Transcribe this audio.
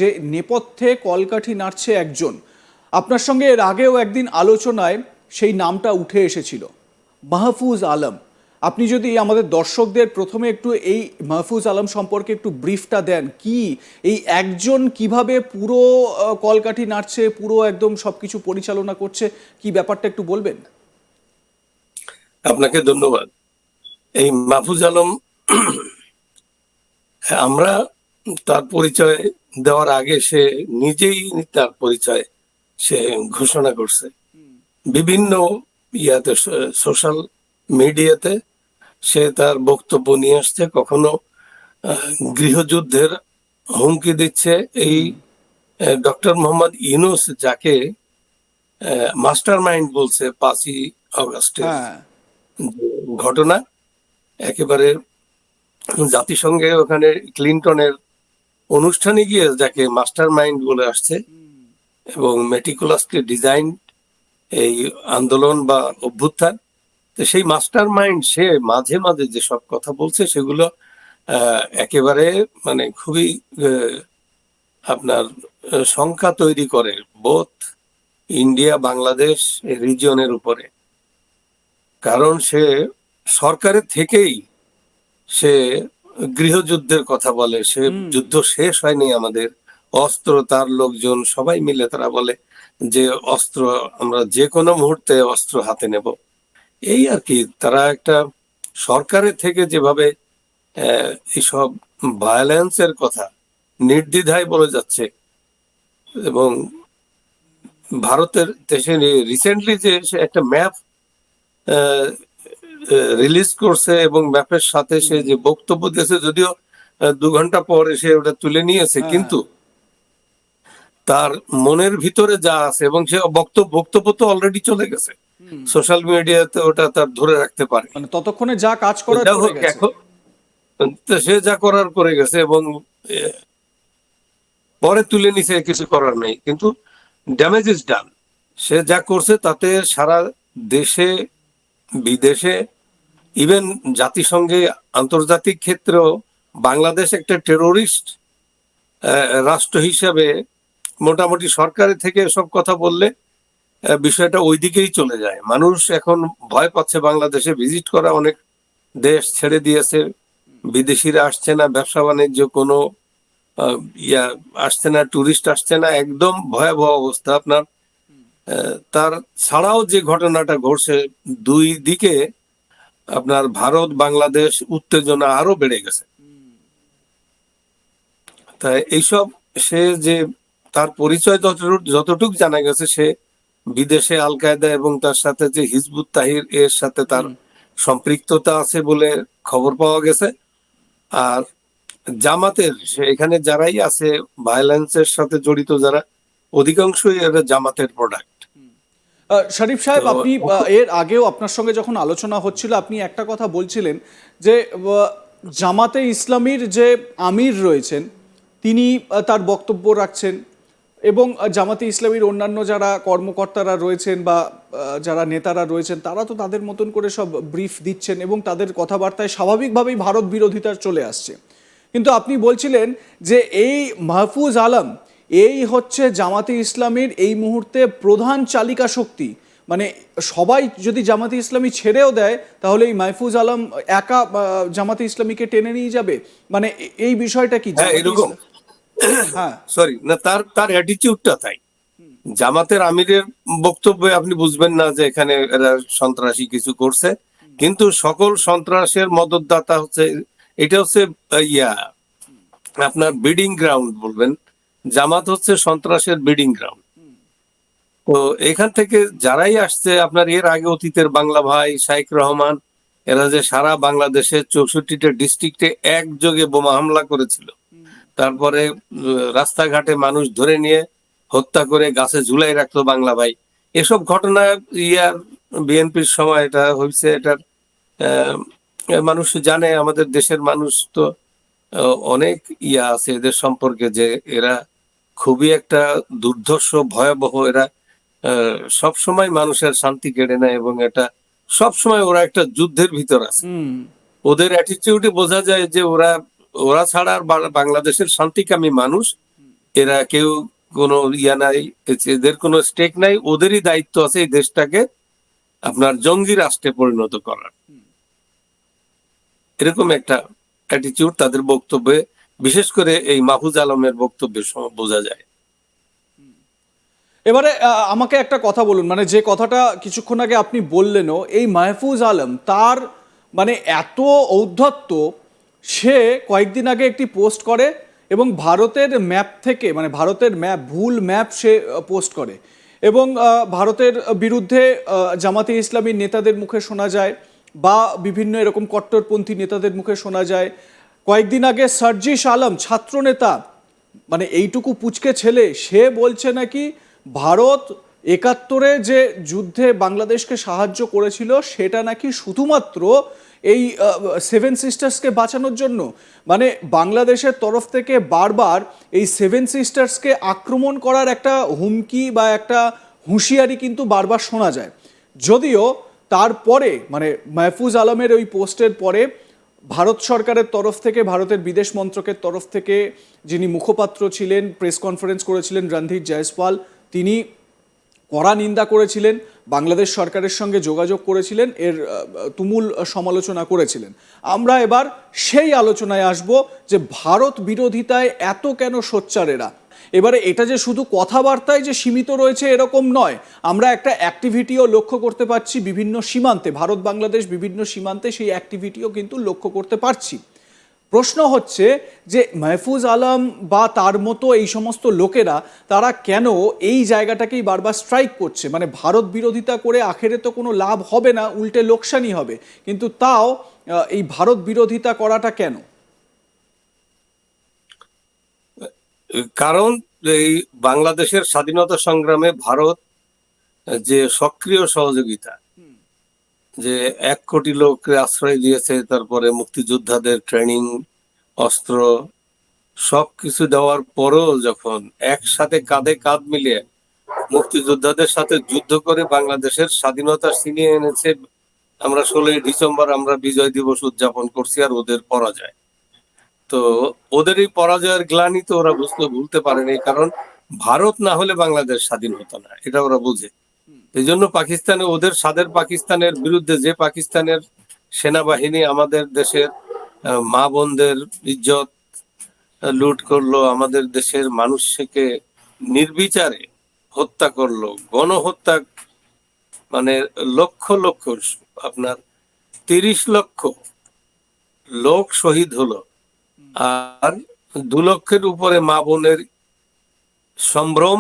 যে নেপথ্যে কলকাঠি নাড়ছে একজন, আপনার সঙ্গে এর আগেও একদিন আলোচনায় সেই নামটা উঠে এসেছিল, মাহফুজ আলম। আপনি যদি আমাদের দর্শকদের প্রথমে একটু এই মাহফুজ আলম সম্পর্কে একটু ব্রিফটা দেন, কি এই একজন কিভাবে পুরো কলকাঠি নাড়ছে, পুরো একদম সবকিছু পরিচালনা করছে, কি ব্যাপারটা একটু বলবেন? আপনাকে ধন্যবাদ। এই মাহফুজ আলম, আমরা তার পরিচয় দেওয়ার আগে সে নিজেই তার পরিচয় সে ঘোষণা করছে বিভিন্ন ইয়াতে, সোশ্যাল মিডিয়াতে সে তার বক্তব্য নিয়ে আসছে। কখনো গৃহযুদ্ধের হুমকি দিচ্ছে। এই ডক্টর মোহাম্মদ ইউনূস, যাকে মাস্টার মাইন্ড বলছে 5ই অগস্টের হ্যাঁ। ঘটনা, একেবারে জাতিসংঘে ওখানে ক্লিনটনের অনুষ্ঠানে গিয়ে যাকে মাস্টার মাইন্ড বলে আসছে এবং মেটিকুলাসলি ডিজাইন এই আন্দোলন বা অভ্যুত্থান, তো সেই মাস্টার মাইন্ড সে মাঝে মাঝে যে সব কথা বলছে সেগুলো একেবারে মানে খুবই আপনার শঙ্কা তৈরি করে বোথ ইন্ডিয়া বাংলাদেশ রিজিয়নের উপরে। কারণ সে সরকারের থেকেই সে গৃহযুদ্ধের কথা বলে। সে যুদ্ধ শেষ হয়নি আমাদের, অস্ত্র তার লোকজন সবাই মিলে তারা বলে যে অস্ত্র আমরা যে কোনো মুহূর্তে অস্ত্র হাতে নেব। এই আর কি, তারা একটা সরকারের থেকে যেভাবে এইসব ভায়োলেন্সের কথা নির্দ্বিধায় বলে যাচ্ছে। এবং ভারতের দেশে রিসেন্টলি যে সে একটা ম্যাপ রিলিজ করছে এবং ম্যাপের সাথে সে যে বক্তব্য দিয়েছে, যদিও 2 ঘন্টা পর সে ওটা তুলে নিয়েছে, কিন্তু তার মনের ভিতরে যা আছে এবং সে বক্তব্য তো অলরেডি চলে গেছে সোশ্যাল মিডিয়াতে, ওটা তার ধরে রাখতে পারে। মানে ততক্ষণে যা কাজ করার যাই করে হোক, গেছে। এখন সে যা করার করে গেছে এবং পরে তুলে নিছে, কিছু করার নেই, কিন্তু ড্যামেজ ইজ ডান। সে যা করছে তাতে সারা দেশে বিদেশে, ইভেন জাতিসংঘে আন্তর্জাতিক ক্ষেত্রেও বাংলাদেশ একটা টেরোরিস্ট রাষ্ট্র হিসাবে মোটামুটি সরকারের থেকে সব কথা বললে বিষয়টা ওই দিকেই চলে যায়। মানুষ এখন ভয় পাচ্ছে বাংলাদেশে ভিজিট করা, অনেক দেশ ছেড়ে দিয়েছে, বিদেশিরা আসছে না, ব্যবসা বাণিজ্য কোনো ইয়া আসছে না, টুরিস্ট আসছে না, একদম ভয়াবহ অবস্থা আপনার। তার ছাড়াও যে ঘটনাটা ঘটছে, দুই দিকে আপনার ভারত বাংলাদেশ উত্তেজনা আরো বেড়ে গেছে। তাই এইসব, সে যে তার পরিচয় যতটুকু জানা গেছে, সে বিদেশে আল কায়দা এবং তার সাথে যে হিজবুত তাহির এর সাথে তার সম্পৃক্ততা আছে বলে খবর পাওয়া গেছে। আর জামাতের এখানে যারাই আছে ভায়োলেন্সের সাথে জড়িত, যারা অধিকাংশই এরা জামাতের প্রোডাক্ট। শরীফ সাহেব, আপনি এর আগেও আপনার সঙ্গে যখন আলোচনা হচ্ছিল, আপনি একটা কথা বলছিলেন যে জামাতে ইসলামীর যে আমির রয়েছেন তিনি তার বক্তব্য রাখছেন এবং জামাতে ইসলামীর অন্যান্য যারা কর্মকর্তারা রয়েছেন বা যারা নেতারা রয়েছেন তারা তো তাদের মতন করে সব ব্রিফ দিচ্ছেন এবং তাদের কথাবার্তায় স্বাভাবিকভাবেই ভারত বিরোধিতা চলে আসছে। কিন্তু আপনি বলছিলেন যে এই মাহফুজ আলম এই হচ্ছে জামাতে ইসলামীর এই মুহূর্তে প্রধান চালিকা শক্তি। মানে সবাই যদি জামাতে ইসলামী ছেড়েও দেয় তাহলে এই মাহফুজ আলম একা জামাতে ইসলামীকে টেনে নিয়ে যাবে। মানে এই বিষয়টা কি? এরকম, হ্যাঁ, সরি না, তার তার অ্যাটিটিউডটা তাই। জামাতের আমিরের বক্তব্যে আপনি বুঝবেন না যে এখানে এরা সন্ত্রাসী কিছু করছে, কিন্তু সকল সন্ত্রাসের মদতদাতা হচ্ছে, এটা হচ্ছে ইয়া আপনার ব্রিডিং গ্রাউন্ড বলবেন। জামাত হচ্ছে সন্ত্রাসের ব্রিডিং গ্রাউন্ড। তো এখান থেকে যারাই আসছে, আপনার এর আগে অতীতের বাংলা ভাই, শাইখ রহমান, এরা যে সারা বাংলাদেশের 64টা ডিস্ট্রিক্টে একযোগে বোমা হামলা করেছিল, তারপরে রাস্তাঘাটে মানুষ ধরে নিয়ে হত্যা করে গাছে ঝুলাই রাখতো বাংলা ভাই, এসব ঘটনা ইয়ার বিএনপির সময় এটা হয়েছে। এটার মানুষ জানে, আমাদের দেশের মানুষ তো অনেক ইয়া আছে এদের সম্পর্কে, যে এরা খুবই একটা দুর্ধর্ষ ভয়াবহ। এরা সব সময় মানুষের শান্তি কেড়ে নেয় এবং এটা সব সময় ওরা একটা যুদ্ধের ভিতর আছে। ওদের অ্যাটিটিউডে বোঝা যায় যে ওরা ওরা ছাড়া আর বাংলাদেশের শান্তিকামী মানুষ এরা কেউ কোনো ইয়া নাই, এদের কোনো স্টেক নাই, ওদেরই দায়িত্ব আছে এই দেশটাকে আপনার জঙ্গি রাষ্ট্রে পরিণত করার। এরকম একটা অ্যাটিটিউড তাদের বক্তব্যে, বিশেষ করে এই মাহফুজ আলমের বক্তব্যে বোঝা যায়। এবারে আমাকে একটা কথা বলুন, মানে যে কথাটা কিছুক্ষণ আগে আপনি বললেনও, এই মাহফুজ আলম তার মানে এত ঔদ্ধত্য, সে কয়েকদিন আগে একটি পোস্ট করে এবং ভারতের ম্যাপ থেকে, মানে ভারতের ম্যাপ, ভুল ম্যাপ সে পোস্ট করে এবং ভারতের বিরুদ্ধে জামাতে ইসলামীর নেতাদের মুখে শোনা যায় বা বিভিন্ন এরকম কট্টরপন্থী নেতাদের মুখে শোনা যায়। কয়েকদিন আগে সার্জিস আলম, ছাত্রনেতা, মানে এইটুকু পুচকে ছেলে, সে বলছে নাকি ভারত ৭১-এ যে যুদ্ধে বাংলাদেশকে সাহায্য করেছিল সেটা নাকি শুধুমাত্র এই সেভেন সিস্টার্সকে বাঁচানোর জন্য। মানে বাংলাদেশের তরফ থেকে বারবার এই সেভেন সিস্টার্সকে আক্রমণ করার একটা হুমকি বা একটা হুঁশিয়ারি কিন্তু বারবার শোনা যায়। যদিও তারপরে মানে মাহফুজ আলমের ওই পোস্টের পরে ভারত সরকারের তরফ থেকে, ভারতের বিদেশ মন্ত্রকের তরফ থেকে যিনি মুখপাত্র ছিলেন, প্রেস কনফারেন্স করেছিলেন, রণধীর জয়সওয়াল, তিনি কড়া নিন্দা করেছিলেন, বাংলাদেশ সরকারের সঙ্গে যোগাযোগ করেছিলেন, এর তুমুল সমালোচনা করেছিলেন। আমরা এবার সেই আলোচনায় আসব যে ভারত বিরোধিতায় এত কেন সোচ্চার এরা। এবারে এটা যে শুধু কথাবার্তায় যে সীমিত রয়েছে এরকম নয়, আমরা একটা অ্যাক্টিভিটিও লক্ষ্য করতে পারছি বিভিন্ন সীমান্তে, ভারত বাংলাদেশ বিভিন্ন সীমান্তে সেই অ্যাক্টিভিটিও কিন্তু লক্ষ্য করতে পারছি। প্রশ্ন হচ্ছে যে মাহফুজ আলম বা তার মতো এই সমস্ত লোকেরা তারা কেন এই জায়গাটাকেই বারবার স্ট্রাইক করছে। মানে ভারত বিরোধিতা করে আখেরে তো কোনো লাভ হবে না, উল্টে লোকসানই হবে, কিন্তু তাও এই ভারত বিরোধিতা করাটা কেন? কারণ এই বাংলাদেশের স্বাধীনতা সংগ্রামে ভারত যে সক্রিয় সহযোগিতা, যে ১ কোটি লোককে আশ্রয় দিয়েছে, তারপরে মুক্তিযোদ্ধাদের ট্রেনিং, অস্ত্র সবকিছু দেওয়ার পরও যখন একসাথে কাঁধে কাঁধ মিলিয়ে মুক্তিযোদ্ধাদের সাথে যুদ্ধ করে বাংলাদেশের স্বাধীনতা ছিনিয়ে এনেছে, আমরা ১৬ই ডিসেম্বর আমরা বিজয় দিবস উদযাপন করছি, আর ওদের পরাজয়। তো ওদের এই পরাজয়ের গ্লানি তো ওরা ভুলতে পারেনি, কারণ ভারত না হলে বাংলাদেশ স্বাধীন হতো না, এটা ওরা বুঝে। এই জন্য পাকিস্তানে, ওদের স্বাদের পাকিস্তানের বিরুদ্ধে, যে পাকিস্তানের সেনাবাহিনী আমাদের দেশের মা বোনদের ইজ্জত লুট করলো, আমাদের দেশের মানুষকে নির্বিচারে হত্যা করলো, গণহত্যা, মানে লক্ষ লক্ষ, আপনার ৩০ লক্ষ লোক শহীদ হলো, আর ২ লক্ষের উপরে মা বোনের সম্ভ্রম